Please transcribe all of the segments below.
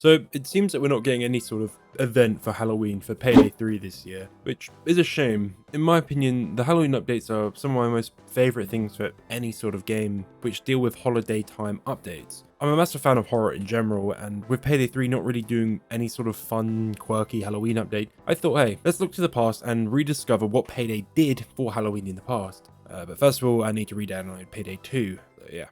So it seems that we're not getting any sort of event for Halloween for Payday 3 this year, which is a shame. In my opinion, the Halloween updates are some of my most favourite things for any sort of game which deal with holiday time updates. I'm a massive fan of horror in general, and with Payday 3 not really doing any sort of fun, quirky Halloween update, I thought, hey, let's look to the past and rediscover what Payday did for Halloween in the past. But first of all, I need to re-download Payday 2.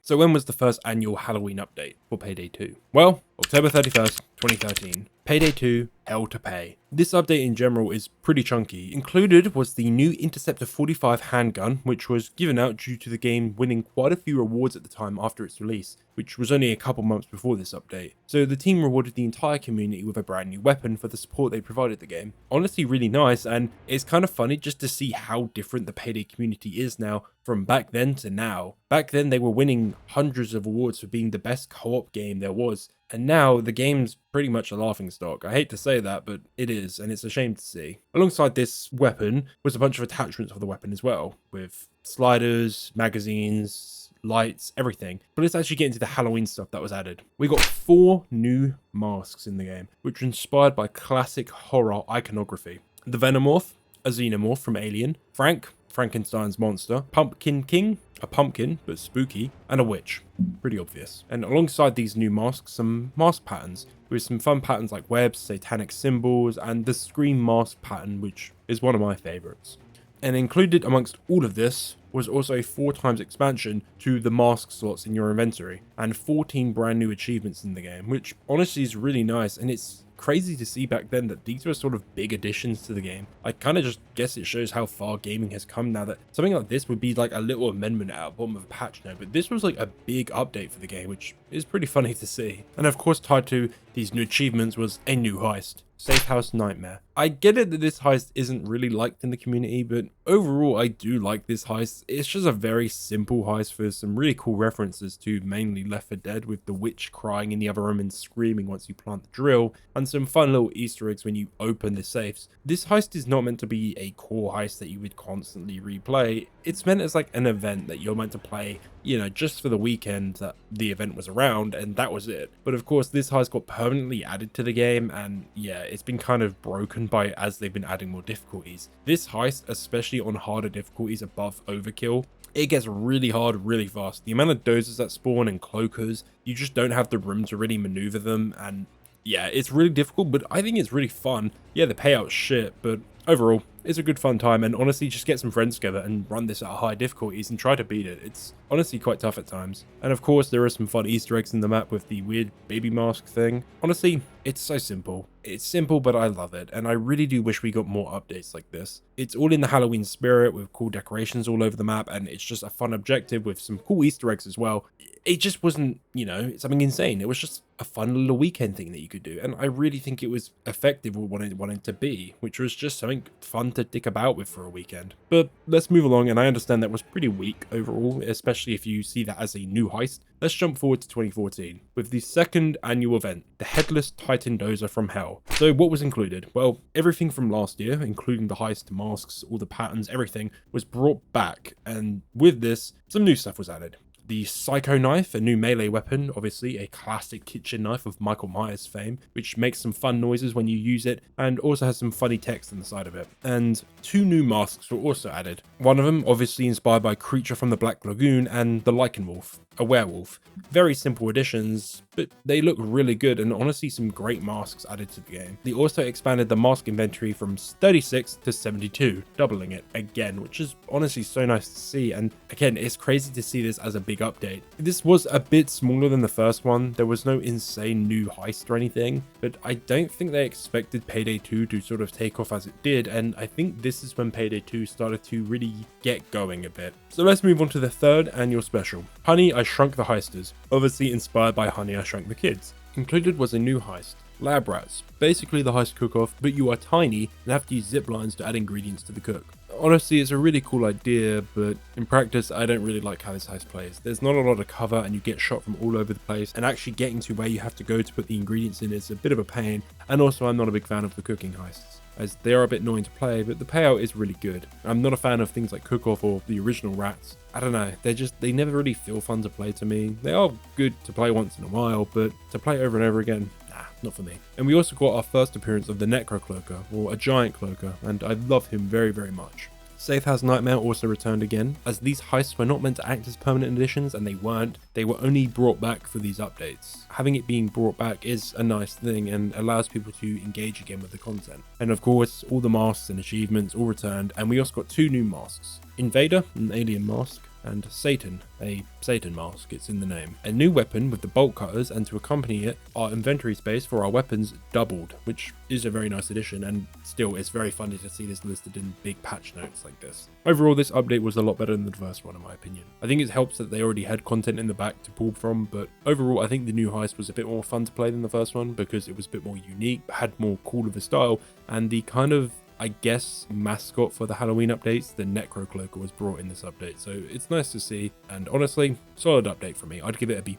So when was the first annual Halloween update for Payday 2? Well, October 31st, 2013. Payday 2, Hell to Pay. This update in general is pretty chunky. Included was the new Interceptor 45 handgun, which was given out due to the game winning quite a few rewards at the time after its release, which was only a couple months before this update. So the team rewarded the entire community with a brand new weapon for the support they provided the game. Honestly really nice, and it's kind of funny just to see how different the Payday community is now from back then to now. Back then they were winning hundreds of awards for being the best co-op game there was, and now the game's pretty much a laughingstock. I hate to say that, but it is, and it's a shame to see. Alongside this weapon was a bunch of attachments for the weapon as well, with sliders, magazines, lights, everything. But let's actually get into the Halloween stuff that was added. We got 4 new masks in the game, which were inspired by classic horror iconography. The Venomorph, a Xenomorph from Alien, Frank, Frankenstein's monster, Pumpkin King, a pumpkin but spooky, and a witch. Pretty obvious. And alongside these new masks, some mask patterns with some fun patterns like webs, satanic symbols, and the Scream mask pattern, which is one of my favorites. And included amongst all of this was also a 4x expansion to the mask slots in your inventory, and 14 brand new achievements in the game, which honestly is really nice, and it's crazy to see back then that these were sort of big additions to the game. I kind of just guess it shows how far gaming has come now, that something like this would be like a little amendment at the bottom of a patch note, but this was like a big update for the game, which is pretty funny to see. And of course, tied to these new achievements was a new heist, Safe House Nightmare. I get it that this heist isn't really liked in the community, but overall I do like this heist. It's just a very simple heist for some really cool references to mainly Left 4 Dead, with the witch crying in the other room and screaming once you plant the drill, and some fun little Easter eggs when you open the safes. This heist is not meant to be a core heist that you would constantly replay. It's meant as like an event that you're meant to play, you know, just for the weekend that the event was around, and that was it. But of course this heist got permanently added to the game, and yeah, it's been kind of broken by as they've been adding more difficulties. This heist, especially on harder difficulties above overkill, it gets really hard really fast. The amount of dozers that spawn and cloakers, you just don't have the room to really maneuver them, and yeah, it's really difficult, but I think it's really fun. Yeah, the payout's shit, but overall, it's a good fun time, and honestly, just get some friends together and run this at high difficulties and try to beat it. It's honestly quite tough at times. And of course, there are some fun Easter eggs in the map with the weird baby mask thing. Honestly, it's so simple. It's simple, but I love it, and I really do wish we got more updates like this. It's all in the Halloween spirit with cool decorations all over the map, and it's just a fun objective with some cool Easter eggs as well. It just wasn't, you know, something insane. It was just a fun little weekend thing that you could do, and I really think it was effective with what it wanted to be, which was just something fun to dick about with for a weekend. But let's move along, and I understand that was pretty weak overall, especially if you see that as a new heist. Let's jump forward to 2014 with the second annual event, the Headless Titan Dozer from Hell. So what was included? Well, everything from last year, including the heist, masks, all the patterns, everything was brought back, and with this, some new stuff was added. The Psycho Knife, a new melee weapon, obviously a classic kitchen knife of Michael Myers fame, which makes some fun noises when you use it, and also has some funny text on the side of it. And 2 new masks were also added. One of them obviously inspired by Creature from the Black Lagoon and the Lycan Wolf, a werewolf. Very simple additions, but they look really good, and honestly some great masks added to the game. They also expanded the mask inventory from 36 to 72, doubling it again, which is honestly so nice to see. And again, it's crazy to see this as a big update. This was a bit smaller than the first one. There was no insane new heist or anything, but I don't think they expected Payday 2 to sort of take off as it did, and I think this is when Payday 2 started to really get going a bit. So let's move on to the third annual special, Honey, I Shrunk the Heisters, obviously inspired by Honey, I Shrunk the Kids. Included was a new heist, Lab Rats, basically the heist cook-off, but you are tiny and have to use zip lines to add ingredients to the cook. Honestly, it's a really cool idea, but in practice, I don't really like how this heist plays. There's not a lot of cover, and you get shot from all over the place, and actually getting to where you have to go to put the ingredients in is a bit of a pain, and also I'm not a big fan of the cooking heists, as they are a bit annoying to play, but the payout is really good. I'm not a fan of things like Cook-Off or the original Rats. I don't know, they never really feel fun to play to me. They are good to play once in a while, but to play over and over again, nah. not for me. And we also got our first appearance of the Necro Cloaker, or a giant cloaker, and I love him very, very much. Safe House Nightmare also returned again, as these heists were not meant to act as permanent additions, and they weren't. They were only brought back for these updates. Having it being brought back is a nice thing and allows people to engage again with the content. And of course, all the masks and achievements all returned, and we also got 2 new masks. Invader, an alien mask, and Satan, a Satan mask, it's in the name. A new weapon with the bolt cutters, and to accompany it, our inventory space for our weapons doubled, which is a very nice addition, and still it's very funny to see this listed in big patch notes like this. Overall, this update was a lot better than the first one in my opinion. I think it helps that they already had content in the back to pull from, but overall I think the new heist was a bit more fun to play than the first one because it was a bit more unique, had more cool of a style, and the kind of, I guess, mascot for the Halloween updates, the Necro Cloaker, was brought in this update, so it's nice to see, and honestly, solid update for me. I'd give it a B+.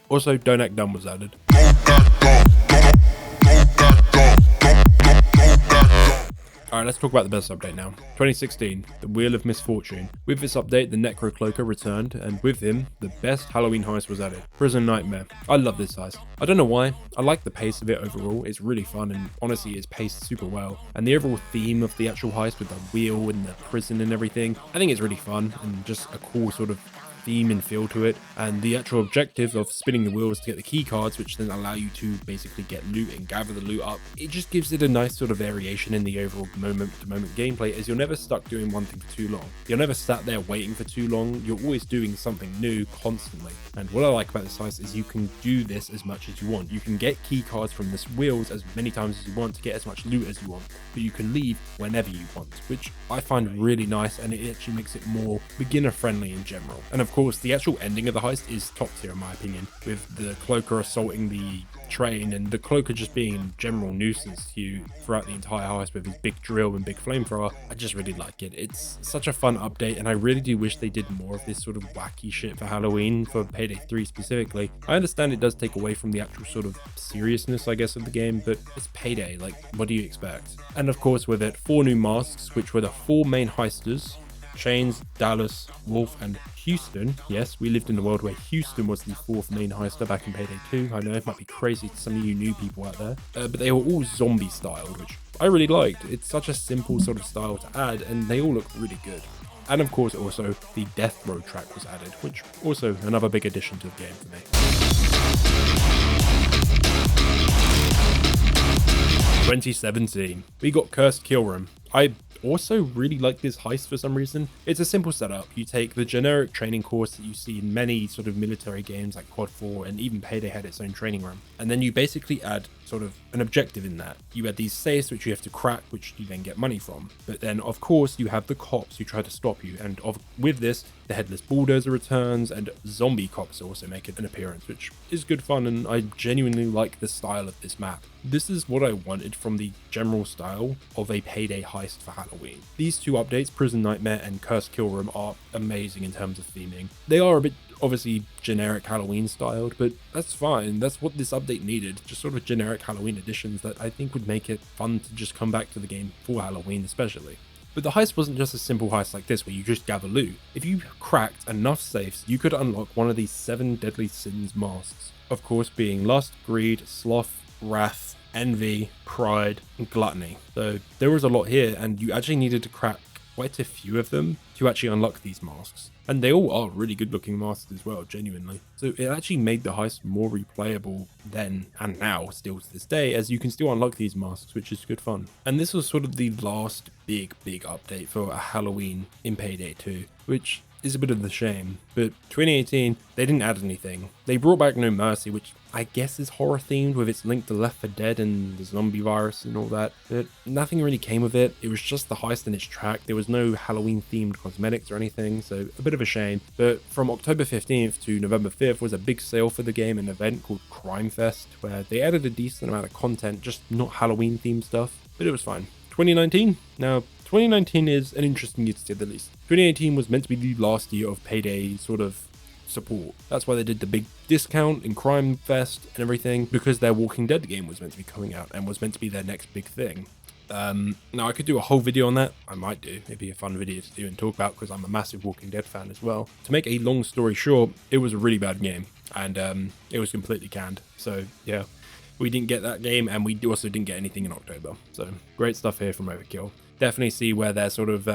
Also, Don't Act Dumb was added. Alright, let's talk about the best update now. 2016, the Wheel of Misfortune. With this update, the Necro Cloaker returned, and with him, the best Halloween heist was added. Prison Nightmare. I love this heist. I don't know why, I like the pace of it overall, it's really fun and honestly it's paced super well. And the overall theme of the actual heist with the wheel and the prison and everything, I think it's really fun and just a cool sort of theme and feel to it, and the actual objective of spinning the wheels to get the key cards, which then allow you to basically get loot and gather the loot up, it just gives it a nice sort of variation in the overall moment to moment gameplay, as you're never stuck doing one thing for too long. You're never sat there waiting for too long, you're always doing something new constantly. And what I like about this heist is you can do this as much as you want. You can get key cards from this wheels as many times as you want to get as much loot as you want, but you can leave whenever you want, which I find really nice, and it actually makes it more beginner friendly in general. And of course, the actual ending of the heist is top tier in my opinion, with the cloaker assaulting the train and the cloaker just being a general nuisance to you throughout the entire heist with his big drill and big flamethrower. I just really like it. It's such a fun update, and I really do wish they did more of this sort of wacky shit for Halloween, for Payday 3 specifically. I understand it does take away from the actual sort of seriousness, I guess, of the game, but it's Payday, like, what do you expect? And of course with it, 4 new masks, which were the 4 main heisters: Chains, Dallas, Wolf, and Houston. Yes, we lived in a world where Houston was the 4th main heister back in Payday 2. I know it might be crazy to some of you new people out there, but they were all zombie styled, which I really liked. It's such a simple sort of style to add, and they all look really good. And of course also the Death Row track was added, which also another big addition to the game for me. 2017, we got Cursed Kill Room. I also really like this heist for some reason. It's a simple setup. You take the generic training course that you see in many sort of military games like Quad 4, and even Payday had its own training room. And then you basically add sort of an objective in that. You add these safes which you have to crack, which you then get money from. But then of course you have the cops who try to stop you, and with this, the Headless Bulldozer returns, and zombie cops also make an appearance, which is good fun, and I genuinely like the style of this map. This is what I wanted from the general style of a Payday heist for Halloween. These 2 updates, Prison Nightmare and Cursed Kill Room, are amazing in terms of theming. They are a bit obviously generic Halloween styled, but that's fine. That's what this update needed, just sort of generic Halloween additions that I think would make it fun to just come back to the game for Halloween especially. But the heist wasn't just a simple heist like this where you just gather loot. If you cracked enough safes, you could unlock one of these 7 deadly sins masks. Of course being lust, greed, sloth, wrath, envy, pride, and gluttony. So there was a lot here, and you actually needed to crack quite a few of them to actually unlock these masks. And they all are really good looking masks as well, genuinely. So it actually made the heist more replayable then and now, still to this day, as you can still unlock these masks, which is good fun. And this was sort of the last big update for Halloween in Payday 2, which is a bit of the shame. But 2018, they didn't add anything. They brought back No Mercy, which I guess is horror themed with its link to Left 4 Dead and the zombie virus and all that, but nothing really came of it. It was just the heist and its track. There was no Halloween themed cosmetics or anything, so a bit of a shame. But from October 15th to November 5th was a big sale for the game, an event called Crime Fest, where they added a decent amount of content, just not Halloween themed stuff, but it was fine. 2019? Now, 2019 is an interesting year to say the least. 2018 was meant to be the last year of Payday sort of support. That's why they did the big discount in Crime Fest and everything, because their Walking Dead game was meant to be coming out and was meant to be their next big thing. Now I could do a whole video on that. I might do. It'd be a fun video to do and talk about, because I'm a massive Walking Dead fan as well. To make a long story short, it was a really bad game, and it was completely canned. So yeah. we didn't get that game, and we also didn't get anything in October. So great stuff here from Overkill. Definitely see where their sort of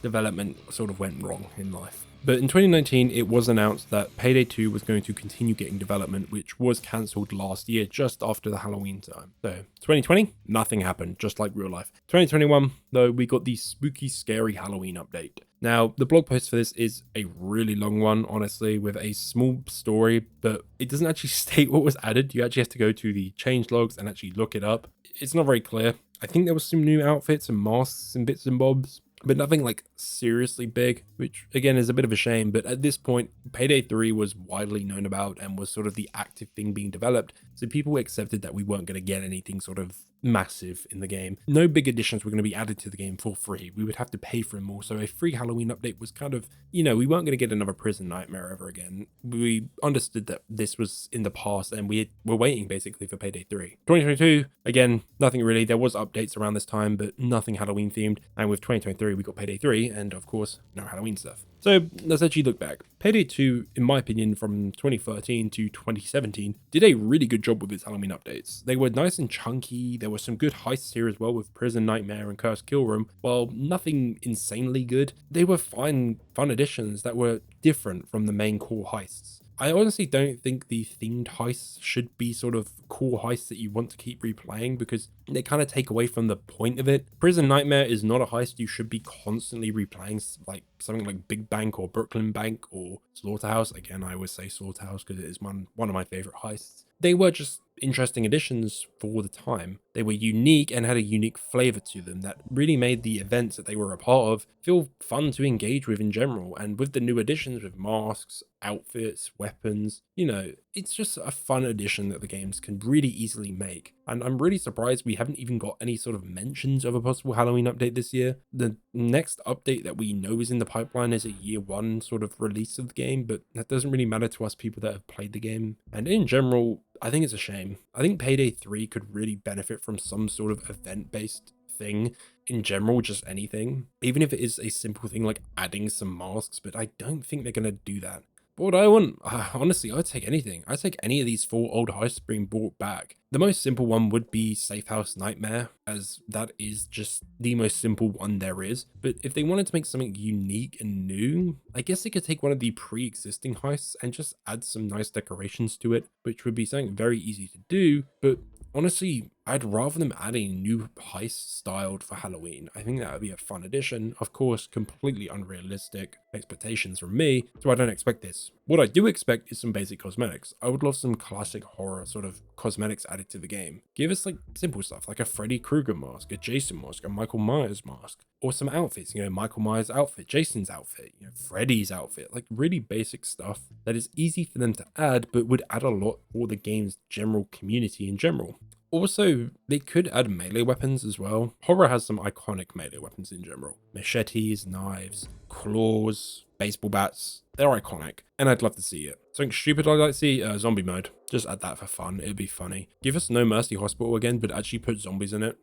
development sort of went wrong in life. But in 2019, it was announced that Payday 2 was going to continue getting development, which was cancelled last year, just after the Halloween time. So 2020, nothing happened, just like real life. 2021, though, we got the spooky, scary Halloween update. Now, the blog post for this is a really long one, honestly, with a small story, but it doesn't actually state what was added. You actually have to go to the change logs and actually look it up. It's not very clear. I think there was some new outfits and masks and bits and bobs, but nothing like seriously big, which again is a bit of a shame. But at this point, Payday 3 was widely known about and was sort of the active thing being developed. So people accepted that we weren't going to get anything sort of massive in the game. No big additions were going to be added to the game for free. We would have to pay for them all. So a free Halloween update was kind of, we weren't going to get another prison nightmare ever again. We understood that this was in the past and we were waiting basically for Payday 3. 2022, again, nothing really. There was updates around this time, but nothing Halloween themed. And with 2023, we got Payday 3 and of course, no Halloween stuff. So let's actually look back. Payday 2, in my opinion, from 2013 to 2017, did a really good job with its Halloween updates. They were nice and chunky. There were some good heists here as well with Prison Nightmare and Cursed Kill Room. While nothing insanely good, they were fun additions that were different from the main core heists. I honestly don't think the themed heists should be sort of cool heists that you want to keep replaying because they kind of take away from the point of it. Prison Nightmare is not a heist you should be constantly replaying, like something like Big Bank or Brooklyn Bank or Slaughterhouse. Again, I always say Slaughterhouse because it is one of my favorite heists. They were just interesting additions for the time. They were unique and had a unique flavor to them that really made the events that they were a part of feel fun to engage with in general. And with the new additions with masks, outfits, weapons, it's just a fun addition that the games can really easily make. And I'm really surprised we haven't even got any sort of mentions of a possible Halloween update this year. The next update that we know is in the pipeline is a year one sort of release of the game, but that doesn't really matter to us people that have played the game. And in general, I think it's a shame. I think Payday 3 could really benefit from some sort of event-based thing in general, just anything. Even if it is a simple thing like adding some masks, but I don't think they're going to do that. But what I want, honestly, I'd take anything. I'd take any of these 4 old heists being brought back. The most simple one would be Safe House Nightmare, as that is just the most simple one there is. But if they wanted to make something unique and new, I guess they could take one of the pre-existing heists and just add some nice decorations to it, which would be something very easy to do. But honestly, I'd rather them add a new heist styled for Halloween. I think that would be a fun addition. Of course, completely unrealistic expectations from me, so I don't expect this. What I do expect is some basic cosmetics. I would love some classic horror sort of cosmetics added to the game. Give us like simple stuff like a Freddy Krueger mask, a Jason mask, a Michael Myers mask, or some outfits, Michael Myers outfit, Jason's outfit, Freddy's outfit, like really basic stuff that is easy for them to add, but would add a lot for the game's general community in general. Also, they could add melee weapons as well. Horror has some iconic melee weapons in general. Machetes, knives, claws, baseball bats. They're iconic, and I'd love to see it. Something stupid I'd like to see, zombie mode. Just add that for fun, it'd be funny. Give us No Mercy Hospital again, but actually put zombies in it.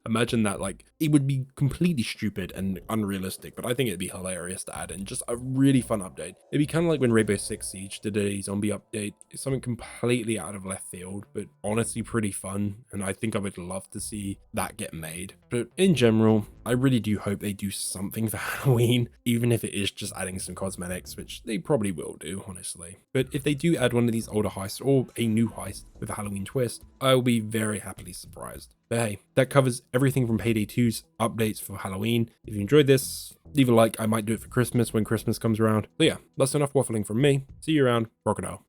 Imagine that, like, it would be completely stupid and unrealistic, but I think it'd be hilarious to add in. Just a really fun update. It'd be kind of like when Rainbow Six Siege did a zombie update. It's something completely out of left field, but honestly pretty fun, and I think I would love to see that get made. But in general, I really do hope they do something for Halloween, even if it is just adding some cosmetics, which they probably will do, honestly. But if they do add one of these older heists or a new heist with a Halloween twist, I will be very happily surprised. But hey, that covers everything from Payday 2's updates for Halloween. If you enjoyed this, leave a like. I might do it for Christmas when Christmas comes around. But yeah, that's enough waffling from me. See you around. Crocodile.